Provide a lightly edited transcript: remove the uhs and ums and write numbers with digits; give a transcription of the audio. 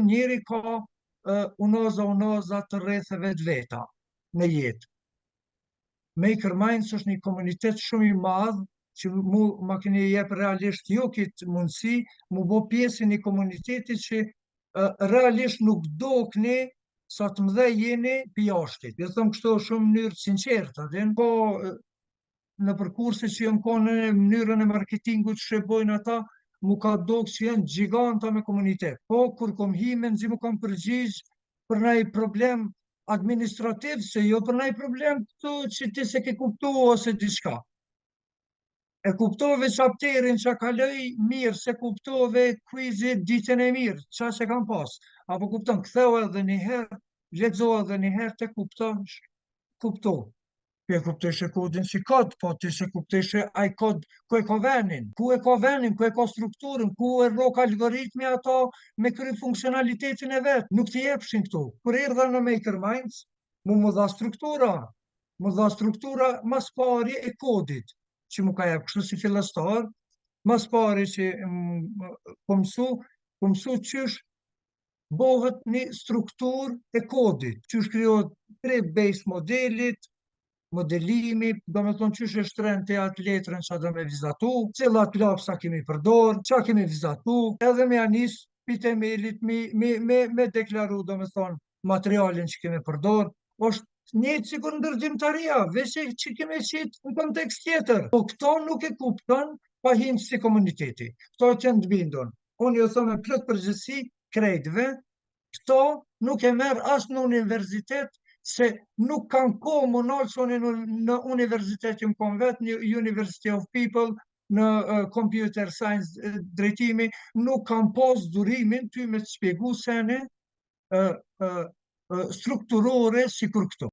njeri ka unoza të rretheve të veta në jetë. Maker Minds është një komunitet shumë i madh që ma keni jep realisht jo këtë mundësi, mu bo pjesë një komuniteti që realisht nuk dokni sa të mëdhej jeni për jashtit. Jo thëmë kështu shumë mënyrë sinqertë, po në përkurse që jënë konë në mënyrën e marketingut që bojnë ata, mu ka dokë që janë gjiganta me komunitet. Po, kur kom himen, zi mu kam përgjigjë për nëjë problem administrativ, se jo për nëjë problem këtu që ti se ke kuptu ose diçka. E kuptove chapterin që kaloj mirë, se kuptove quizit ditën e mirë, qa që kam pas. Apo kupton, këtheu edhe njëherë, lexo edhe njëherë të kupto. Pe kupteshe kodin si kod, po ti se kupteshe aj kod ku e ka venin, ku e ka strukturën, ku e rok algoritmi ato me kry funksionalitetin e vetë. Nuk t'i jepshin këtu. Kur erdha në Maker Minds, mu dha struktura mas pari e kodit, që mu ka jep kështu si fillastar, mas pari që po mësu qysh bohet një struktur e kodit, qysh kryot tre base modelit, modelimi, do me thonë qysh e shtren të atë letrën që do me vizatu, cilat lapsa kemi përdor, qa kemi vizatu, edhe me anis për temelit me deklaru, do me thonë, materialin që kemi përdor, është një sikur ndërgjimtaria, veç që kemi qitë në kontekst tjetër. Po këto nuk e kupton pa hinë si komuniteti. Këto që në të bindon. Unë jo thome plot përgjësi krejtve, këto nuk e merë asë në universitet, se nuk kanë kohë më nalë në universitet që më kom vetë, një University of People, në Computer Science drejtimi, nuk kanë pas durimin ty me të shpjegu sene strukturore si kur këto.